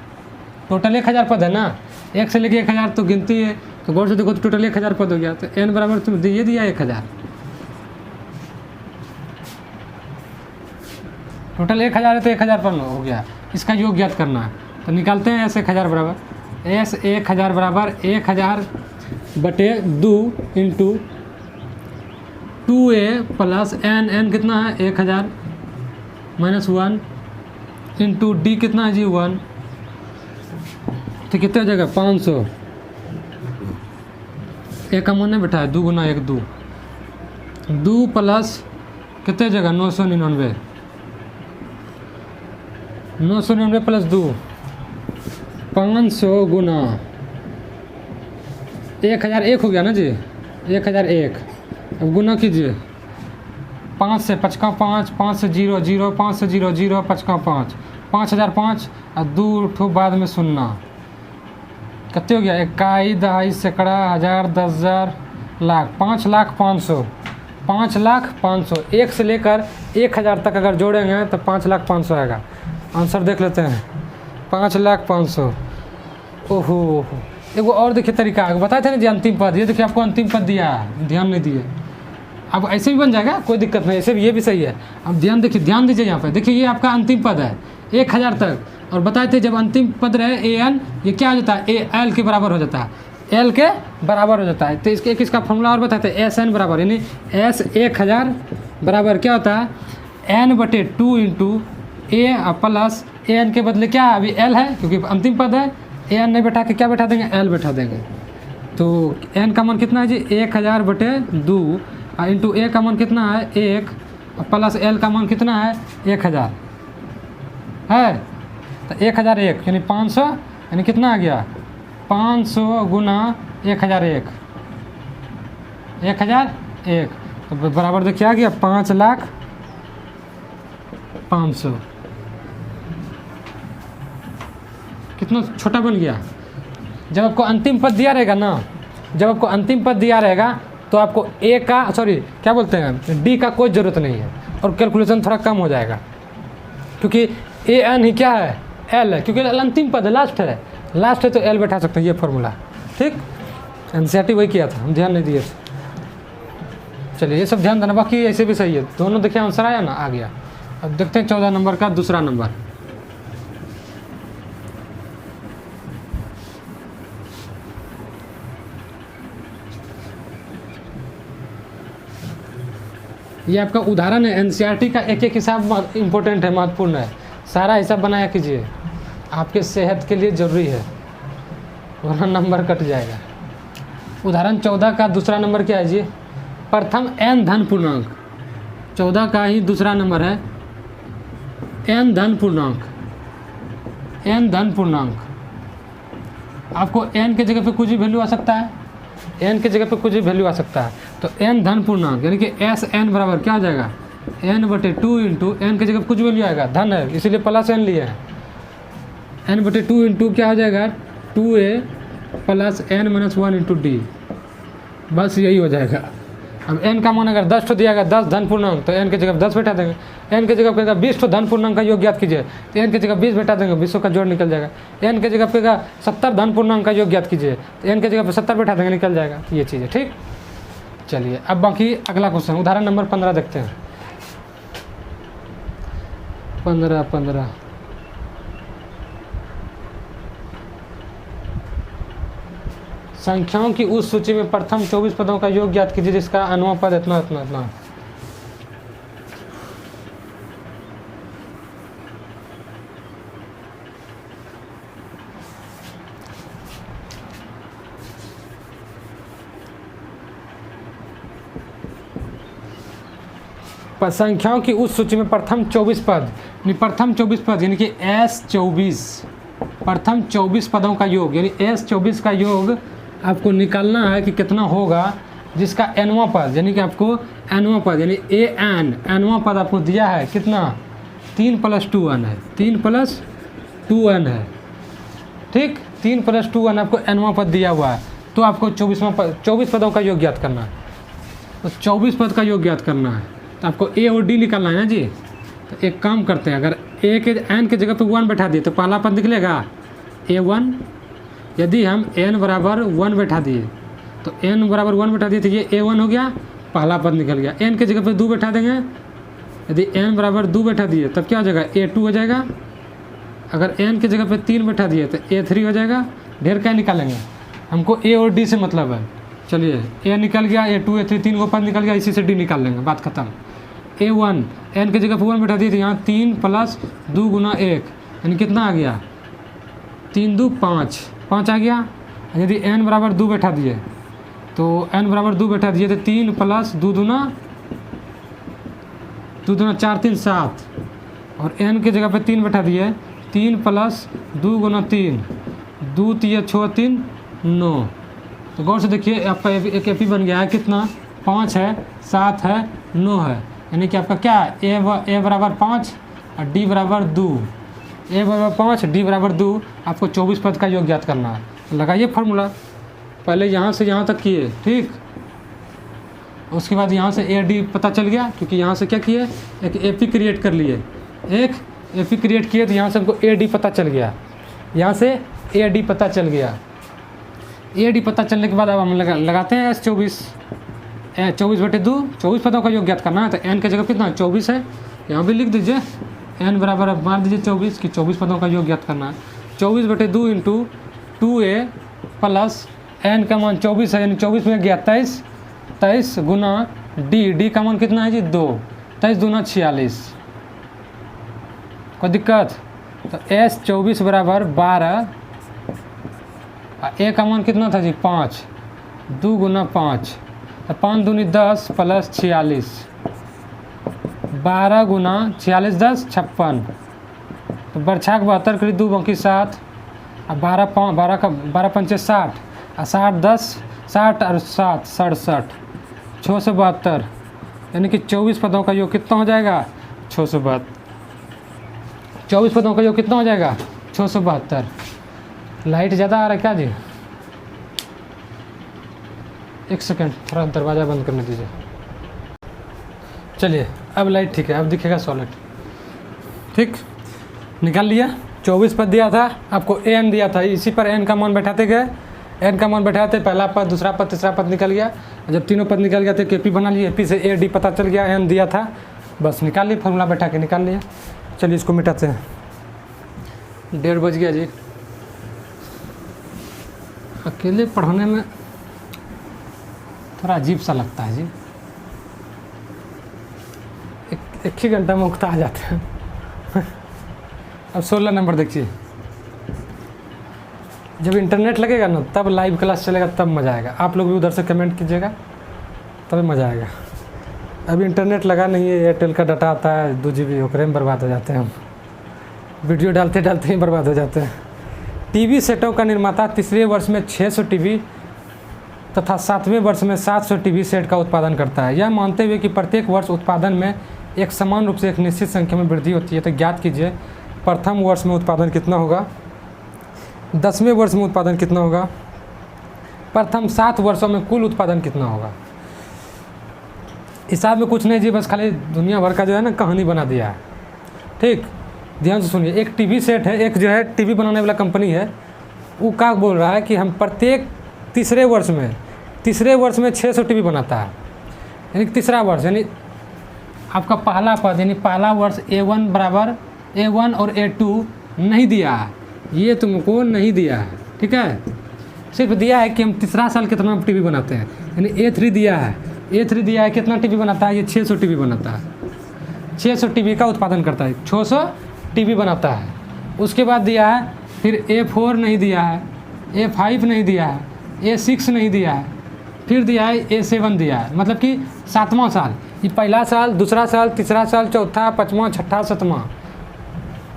टोटल 1000 पद है ना, 1 से लेके 1000 तो गिनती है। तो गौर से देखो तो टोटल 1000 पद हो गया। तो N बराबर तुम ये दिया 1000, टोटल 1000 है तो 1000 पर हो गया। इसका योग ज्ञात करना है, तो निकालते हैं। S 1000 बराबर, S 1000 बराबर 1000 बटे 2 इंटू 2A प्लस N कितना है, 1000 -1 इंटू D कितना है जी, 1, तो कितना हो जाएगा, 500। एक का मान नहीं बैठा है, 2 गुना 1 2, 2 प्लस कितने जगह, 999, 999 प्लस 2, 500 गुना 1001 हो गया ना जी, 1001। अब गुना कीजिए, 5 से 5 5, 5 से 0 0, 5 से 0 0, 5 5, 5005 और 2 ठो बाद में सुनना, कितने हो गया? इकाई, दहाई, सैकड़ा, हज़ार, 10,000, लाख, 5,500,000, 5,500,000। 1 से लेकर 1,000 तक अगर जोड़ेंगे तो 5,500,000 आएगा। आंसर देख लेते हैं, 5,500,000। ओहो, एगो और देखिए तरीका बताए थे ना जी, अंतिम पद। ये देखिए आपको अंतिम पद दिया है, ध्यान नहीं दिए। अब ऐसे भी बन जाएगा, कोई दिक्कत नहीं, ऐसे भी ये भी सही है। अब ध्यान देखिए, ध्यान दीजिए यहाँ पे, देखिए ये आपका अंतिम पद है 1,000 तक, और बताए थे जब अंतिम पद रहे an, ये क्या हो जाता है? L के बराबर हो जाता है, L के बराबर हो जाता है। तो इसके एक इसका फॉर्मूला और बताते हैं, SN बराबर, यानी S 1,000 बराबर क्या होता है? n/2 into A plus an के बदले क्या है? अभी L है क्योंकि अंतिम पद है, an नहीं बैठा के क्या बैठा देंगे? L बैठा देंगे। तो n का मान कितना है जी? 1,000/2 इंटू A का मान कितना है? 1 प्लस L का मान कितना है? 1,000 है। तो 1,001 यानी 500, यानी कितना आ गया? 500 गुना 1,001, 1,001 तो बराबर देखिए आ गया 5,500,000। कितना छोटा बन गया। जब आपको अंतिम पद दिया रहेगा ना, जब आपको अंतिम पद दिया रहेगा तो आपको ए का, सॉरी क्या बोलते हैं, डी का कोई ज़रूरत नहीं है, और कैलकुलेशन थोड़ा कम हो जाएगा, क्योंकि ए एन ही क्या है? एल है, क्योंकि अंतिम पद है, लास्ट है, लास्ट है तो एल बैठा सकते हैं, ये फॉर्मूला। ठीक, एनसीईआरटी वही किया था, हम ध्यान नहीं दिए थे। चलिए ये सब ध्यान देना, बाकी ऐसे भी सही है। दोनों देखिए आंसर आया ना, आ गया। अब देखते हैं 14 नंबर का दूसरा नंबर। ये आपका उदाहरण है, एनसीईआरटी का एक एक हिसाब इम्पोर्टेंट है, महत्वपूर्ण है। सारा हिसाब बनाया कीजिए, आपके सेहत के लिए ज़रूरी है, वरना नंबर कट जाएगा। उदाहरण 14 का दूसरा नंबर क्या है जी? प्रथम n धन पूर्णांक। 14 का ही दूसरा नंबर है n धन पूर्णांक, n धन पूर्णांक। आपको n के जगह पे कुछ भी वैल्यू आ सकता है, n के जगह पे कुछ भी वैल्यू आ सकता है। तो n धन पूर्णांक यानी कि SN बराबर क्या हो जाएगा? n/2 इंटू n के जगह कुछ वैल्यू आएगा, धन है इसीलिए प्लस n लिए हैं। n/2 इंटू क्या हो जाएगा? 2a plus n-1 into d, बस यही हो जाएगा। अब n का मान अगर 10 तो दिया गया, 10 धन पूर्णांक, तो n के जगह 10 बैठा देंगे। n के जगह कहेगा 20 तो धन पूर्णांक का योग ज्ञात कीजिए, तो n के जगह 20 बैठा देंगे, 20 का जोड़ निकल जाएगा। n के जगह कहेगा 70 धन पूर्णांक का योग ज्ञात कीजिए, तो n के जगह पे 70 बैठा देंगे, निकल जाएगा। ये चीज़ है। ठीक, चलिए अब बाकी अगला क्वेश्चन, उदाहरण नंबर 15 देखते हैं। 15 संख्याओं की उस सूची में प्रथम 24 पदों का योग ज्ञात कीजिए जिसका अनवा पद इतना इतना इतना। संख्याओं की उस सूची में प्रथम 24 पद, प्रथम 24 पद यानी कि S24, प्रथम 24 पदों का योग यानी S24 का योग आपको निकालना है कि कितना होगा, जिसका nवां पद यानी कि आपको nवां पद यानी AN, nवां पद आपको दिया है कितना? 3 + 2n है, 3 + 2n है। ठीक, 3 + 2n आपको nवां पद दिया हुआ है, तो आपको 24 पदों का योग ज्ञात करना है। तो 24 पद का योग ज्ञात करना है, तो आपको A और D निकालना है ना जी। तो एक काम करते हैं, अगर A के n के जगह पे 1 बैठा दिए तो पहला पद निकलेगा A1। यदि हम n बराबर 1 बैठा दिए तो n बराबर 1 बैठा दिए तो ये A1 हो गया, पहला पद निकल गया। n के जगह पे 2 बैठा देंगे, यदि n बराबर 2 बैठा दिए तब क्या हो जाएगा? A2 हो जाएगा। अगर n के जगह पे 3 बैठा दिए तो A3 हो जाएगा। ढेर क्या निकालेंगे, हमको A और D से मतलब है। चलिए A निकल गया, A2 A3 3 को पद निकल गया, इसी से D निकाल लेंगे, बात खत्म। A1 n के जगह पे 1 बैठा दिए तो यहाँ 3 + 2 × 1 यानी कितना आ गया? 3 × 2 = 5 आ गया। यदि n बराबर 2 बैठा दिए तो n बराबर 2 बैठा दिए तो 3 + 2 × 2 4 3 7, और n के जगह पे 3 बैठा दिए, 3 + 2 × 3 2 3 6 3 9। तो गौर से देखिए आपका एक एपी बन गया है, कितना? 5 है, 7 है, 9 है। यानी कि आपका क्या ए बराबर 5 और डी बराबर 2। ए बराबर 5 डी बराबर 2, आपको 24 पद का योग ज्ञात करना है। लगाइए फार्मूला, पहले यहाँ से यहाँ तक किए, ठीक। उसके बाद यहाँ से ए डी पता चल गया, क्योंकि यहाँ से क्या किए, एक ए पी क्रिएट कर लिए, एक ए पी क्रिएट किए, तो यहाँ से हमको ए डी पता चल गया, यहाँ से ए डी पता चल गया। ए डी पता चलने के बाद अब हम लगाते हैं एस 24, 24/2, 24 पदों का योग ज्ञात करना है। तो एन की जगह कितना 24 है, यहाँ भी लिख दीजिए एन बराबर, अब मान दीजिए 24 की 24 पदों का योग ज्ञात करना है। 24/2 इंटू 2a प्लस एन का मान 24 है, यानी 24 में गया 23, 23 गुना डी का मान कितना है जी 2, 23 दूना 46। कोई दिक्कत? तो एस 24 बराबर 12, ए का मान कितना था जी 5, 2 गुना 5, तो 5 दूनी 10 प्लस 46, 12 गुना 46 10 56, तो बरछाक 72 करी 2 बाकी 7, और 12 पंचे 60, और 60 10 60 और 7 67, 672, यानी कि 24 पदों का योग कितना हो जाएगा 672। 24 पदों का योग कितना हो जाएगा 672। लाइट ज़्यादा आ रहा है क्या जी? एक सेकंड, थोड़ा दरवाज़ा बंद करने दीजिए। चलिए अब लाइट ठीक है, अब दिखेगा सॉलिड, ठीक। निकाल लिया, 24 पद दिया था आपको, एन दिया था, इसी पर एन का मान बैठाते गए, एन का मान बैठाते, पहला पद दूसरा पद तीसरा पद निकल गया। जब तीनों पद निकल गया तो के पी बना लिए, ए पी से ए डी पता चल गया, एन दिया था, बस निकाल लिए, फॉर्मूला बैठा के निकाल लिया। चलिए इसको मिटाते हैं, 1:30 बज गया जी। अकेले पढ़ने में थोड़ा अजीब सा लगता है जी, एक ही घंटा में उकता आ जाते हैं। अब 16 नंबर देखिए, जब इंटरनेट लगेगा ना तब लाइव क्लास चलेगा, तब मज़ा आएगा। आप लोग भी उधर से कमेंट कीजिएगा, तब मज़ा आएगा। अभी इंटरनेट लगा नहीं है, एयरटेल का डाटा आता है 2 GB, ओकरे में बर्बाद हो जाते हैं हम, वीडियो डालते डालते ही बर्बाद हो जाते हैं। टीवी सेटों का निर्माता तीसरे वर्ष में 600 टीवी तथा 7वें वर्ष में 700 टीवी सेट का उत्पादन करता है, यह मानते हुए कि प्रत्येक वर्ष उत्पादन में एक समान रूप से एक निश्चित संख्या में वृद्धि होती है। तो ज्ञात कीजिए प्रथम वर्ष में उत्पादन कितना होगा, 10वें वर्ष में उत्पादन कितना होगा, प्रथम 7 वर्षों में कुल उत्पादन कितना होगा। हिसाब में कुछ नहीं जी, बस खाली दुनिया भर का जो है ना कहानी बना दिया है, ठीक। ध्यान से सुनिए, एक टीवी सेट है, एक जो है टीवी बनाने वाला कंपनी है, वो क्या बोल रहा है कि हम प्रत्येक तीसरे वर्ष में 600 टीवी बनाता है, यानी तीसरा वर्ष, यानी आपका पहला पद, यानी पहला वर्ष A1 बराबर A1 और A2 नहीं दिया है, ये तुमको नहीं दिया है, ठीक है। सिर्फ दिया है कि हम तीसरा साल कितना टीवी बनाते हैं, यानी A3 दिया है, A3 दिया है कितना टीवी बनाता है, ये 600 टीवी बनाता है, 600 टीवी का उत्पादन करता है, 600 टीवी बनाता है। उसके बाद दिया है फिर A4 नहीं दिया है, A5 नहीं दिया है, A6 नहीं दिया है, फिर दिया है A7 दिया है, मतलब कि 7वां साल, ये पहला साल, दूसरा साल, तीसरा साल, चौथा, 5वां, 6ठा, 7वां।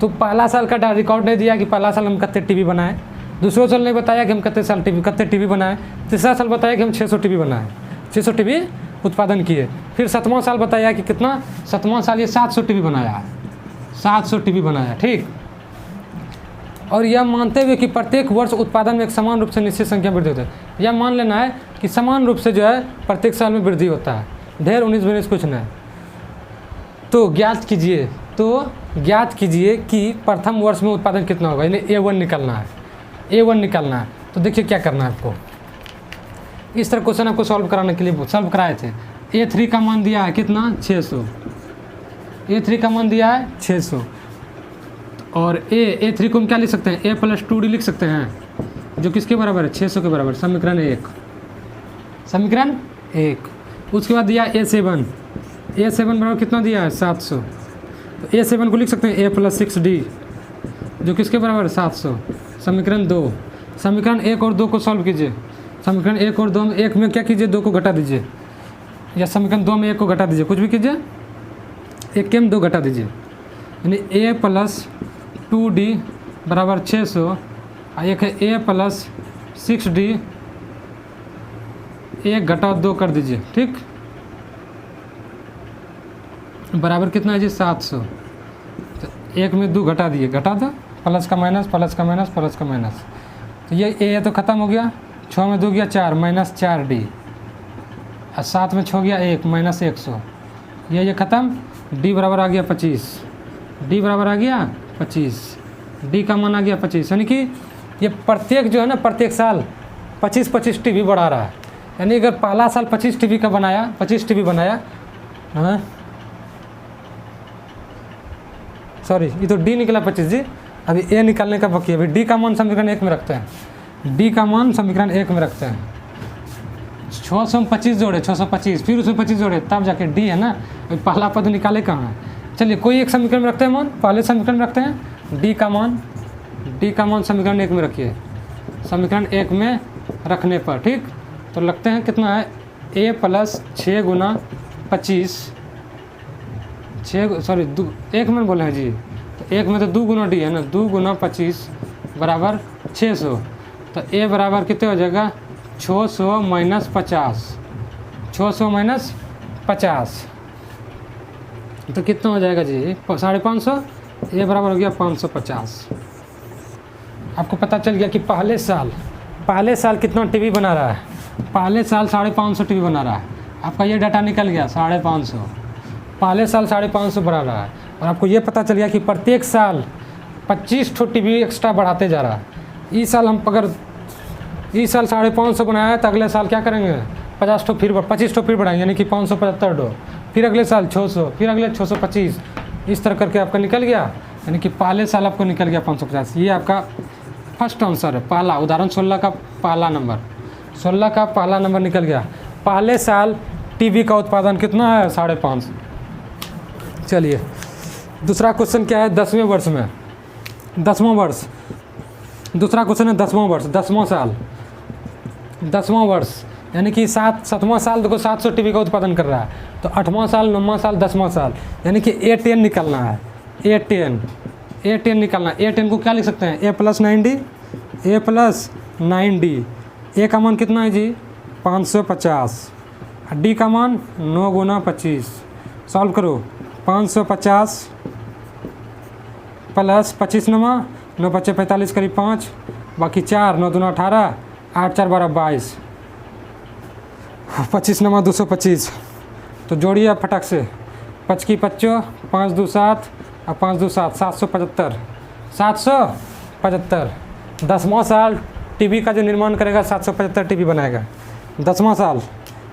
तो पहला साल का रिकॉर्ड नहीं दिया कि पहला साल हम कितने टीवी बनाए, दूसरा साल नहीं बताया कि हम कितने टीवी बनाए, तीसरा साल बताया कि हम 600 टीवी बनाए, 600 टीवी उत्पादन किए। फिर 7वां साल बताया कि कितना, 7वां साल ये 700 टीवी बनाया है, 700 टीवी बनाया, ठीक। और यह मानते हुए कि प्रत्येक वर्ष उत्पादन में एक समान रूप से निश्चित संख्या वृद्धि होता है, यह मान लेना है कि समान रूप से जो है प्रत्येक साल में वृद्धि होता है, ढेर 19-20 कुछ नहीं। तो ज्ञात कीजिए कि प्रथम वर्ष में उत्पादन कितना होगा, यानी A1 निकालना है, A1 निकालना है। तो देखिए क्या करना है आपको, इस तरह क्वेश्चन आपको सॉल्व कराने के लिए सॉल्व कराए थे। A3 का मान दिया है कितना 600, A3 का मान दिया है 600, और A3 को हम क्या लिख सकते हैं, A + 2D लिख सकते हैं, जो किसके बराबर है 600 के बराबर, समीकरण 1। उसके बाद दिया A7 बराबर कितना दिया है 700, तो A7 को लिख सकते हैं A + 6D, जो किसके बराबर है 700, समीकरण 2। समीकरण 1 और 2 को सॉल्व कीजिए, समीकरण 1 और 2 में, 1 में क्या कीजिए 2 को घटा दीजिए, या समीकरण 2 में 1 को घटा दीजिए, कुछ भी कीजिए, 1 के 2 घटा दीजिए, यानी A + 2D बराबर 600, और एक है A + 6D, 1 घटाओ 2 कर दीजिए, ठीक। बराबर कितना है जी 700। तो एक में 2 घटा दिए, घटा दो, प्लस का माइनस, प्लस का माइनस, प्लस का माइनस, तो ये तो ख़त्म हो गया। 6 में 2 गया 4, माइनस 4D, और 7 में 6 गया 1, माइनस 100, ये ख़त्म। D बराबर आ गया 25, D बराबर आ गया 25, D का मान आ गया 25, यानी कि ये प्रत्येक जो है ना, प्रत्येक साल 25-25 टीवी बढ़ा रहा है। यानी अगर पहला साल 25 टीवी का बनाया, 25 टीवी बनाया, हाँ सॉरी, ये तो D निकला 25 जी। अभी A निकालने का बाकी है। अभी D का मान समीकरण 1 में रखते हैं, D का मान समीकरण 1 में रखते हैं। 600 में 25 जोड़े, 625, फिर उसमें 25 जोड़े, तब जाके D है ना। अभी पहला पद निकाले कहाँ है? चलिए कोई एक समीकरण में रखते हैं मान, पहले समीकरण में रखते हैं D का मान समीकरण 1 में रखिए, समीकरण 1 में रखने पर, ठीक। तो लगते हैं कितना है, A प्लस 6 गुना 25, 6 सॉरी 1 में बोले हैं जी, तो 1 में तो 2 गुना D है ना, 2 गुना 25 बराबर 600। तो A बराबर कितने हो जाएगा, 600 माइनस 50, 600 माइनस 50, तो कितना हो जाएगा जी 550। A बराबर हो गया 550। आपको पता चल गया कि पहले साल कितना टीवी बना रहा है। पहले साल 550 टीवी बना रहा है। आपका ये डाटा निकल गया 550, पहले साल 550 बढ़ा रहा है। और आपको ये पता चल गया कि प्रत्येक साल 25 ठो टीवी एक्स्ट्रा बढ़ाते जा रहा है। इस साल हम अगर इस साल 550 बनाया है, तो अगले साल क्या करेंगे, 50 ठो फिर 25 ठो फिर बढ़ाएंगे, यानी कि 575 ठो, फिर अगले साल 600, फिर अगले 625, इस तरह करके आपका निकल गया। यानी कि पहले साल आपको निकल गया 550। ये आपका फर्स्ट आंसर है, पहला उदाहरण 16 का पहला नंबर, 16 का पहला नंबर निकल गया। पहले साल टीवी का उत्पादन कितना है, 550। चलिए दूसरा क्वेश्चन क्या है, 10वें वर्ष में, 10वां वर्ष, दूसरा क्वेश्चन है 10वां वर्ष, 10वां साल, 10वां वर्ष, यानी कि 7वां साल देखो 700 टीवी का उत्पादन कर रहा है। तो 8वां साल, 9वां साल, 10वां साल, यानी कि A10 निकालना है, A10 निकालना है। A10 को क्या लिख सकते हैं, A प्लस 9D, A का मान कितना है जी 550, D का मान 9 गुना 25, सॉल्व करो, 550 प्लस 25 9 5 45 करीब 5, बाकी 4 9 दूना 18, 8 4 12 22, 25 9 225। तो जोड़िए आप फटाक से, 5 की 25, 5 2 7 और 5 2 7, 775, 775। 10वां साल टीवी का जो निर्माण करेगा 775 टीवी बनाएगा। 10वां साल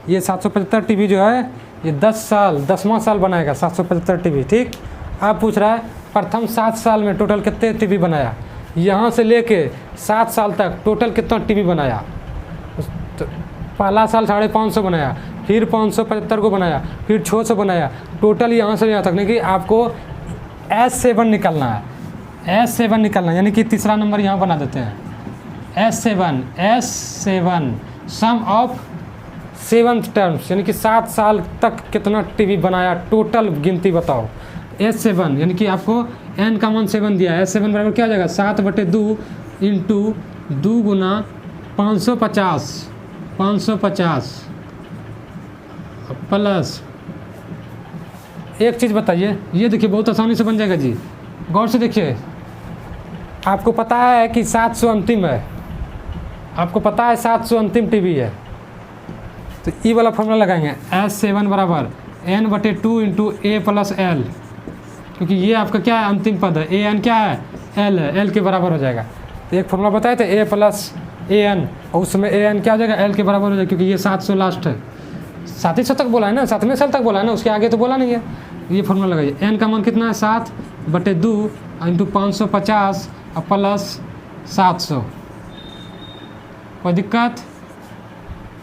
ये 775 टीवी जो है ये 10वां साल बनाएगा 775 टीवी, ठीक। आप पूछ रहा है प्रथम 7 साल में टोटल कितने टीवी बनाया, यहाँ से लेके 7 साल तक टोटल कितना टीवी बनाया। तो पहला साल 550 बनाया, फिर 575 को बनाया, फिर 600 बनाया, टोटल यहाँ से यहाँ तक, नहीं कि आपको S7 निकालना है, S7 निकालना है, यानी कि तीसरा नंबर यहाँ बना देते हैं, S7 सम ऑफ 7 टर्म्स, यानी कि 7 साल तक कितना टीवी बनाया, टोटल गिनती बताओ। S7 यानी कि आपको n का मान 7 दिया है, S7 बराबर क्या हो जाएगा 7/2 इंटू 2 गुना 550 प्लस, एक चीज़ बताइए, ये देखिए बहुत आसानी से बन जाएगा जी, गौर से देखिए। आपको पता है कि 700 अंतिम है, आपको पता है 700 अंतिम टीवी है, तो ई वाला फॉर्मूला लगाएंगे, S7 बराबर n/2 into A plus L, क्योंकि ये आपका क्या है अंतिम पद है, AN क्या है L है, L के बराबर हो जाएगा। तो एक फॉर्मूला बताए थे A प्लस AN, और उस समय AN क्या हो जाएगा L के बराबर हो जाएगा, क्योंकि ये 700 लास्ट है, 700 तक बोला है ना, 7वें साल तक बोला है ना, उसके आगे तो बोला नहीं है। ये फॉर्मूला लगाइए, n का मान कितना है 7/2 इंटू 550 और प्लस 700, कोई दिक्कत,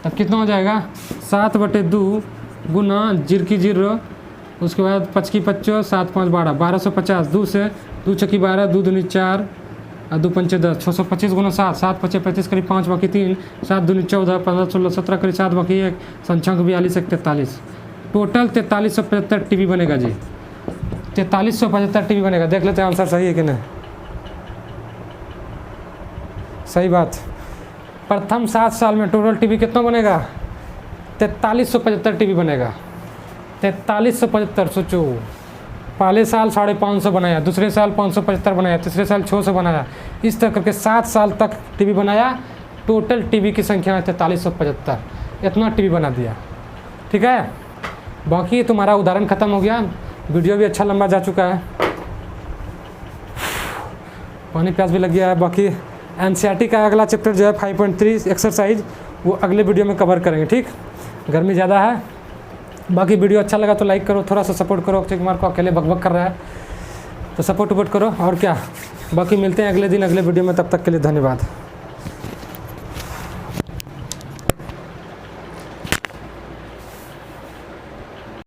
तब कितना हो जाएगा 7/2 गुना 0, उसके बाद 5 की 25, 7 5 12, 1250, 2 से 2 6 12, 2 दूनी 4 और 2 5 10, 625 गुना 7, 7 5 35 करीब 5 बाकी 3, 7 दूनी 14, 15 16 17 करीब 7 बाकी 1, संख्यांक 42 1 43, टोटल 4375 टीवी बनेगा जी, 4375 टीवी बनेगा। देख लेते हैं आंसर सही है कि नहीं। सही बात, प्रथम 7 साल में टोटल टीवी कितना बनेगा 4375 टीवी बनेगा। 4375। सोचो, पहले साल 550 बनाया, दूसरे साल 575 बनाया, तीसरे साल 600 बनाया, इस तरह करके 7 साल तक टीवी बनाया। टोटल टीवी की संख्या है 4375, इतना टीवी बना दिया। ठीक है, बाकी तुम्हारा उदाहरण ख़त्म हो गया। वीडियो भी अच्छा लंबा जा चुका है, पानी प्यास भी लग गया है। बाकी एनसीईआरटी का अगला चैप्टर जो है 5.3 एक्सरसाइज, वो अगले वीडियो में कवर करेंगे। ठीक, गर्मी ज़्यादा है। बाकी वीडियो अच्छा लगा तो लाइक करो, थोड़ा सा सपोर्ट करो। अक्षय कुमार को अकेले बकबक कर रहा है तो सपोर्ट वपोर्ट करो, और क्या। बाकी मिलते हैं अगले दिन अगले वीडियो में, तब तक के लिए धन्यवाद।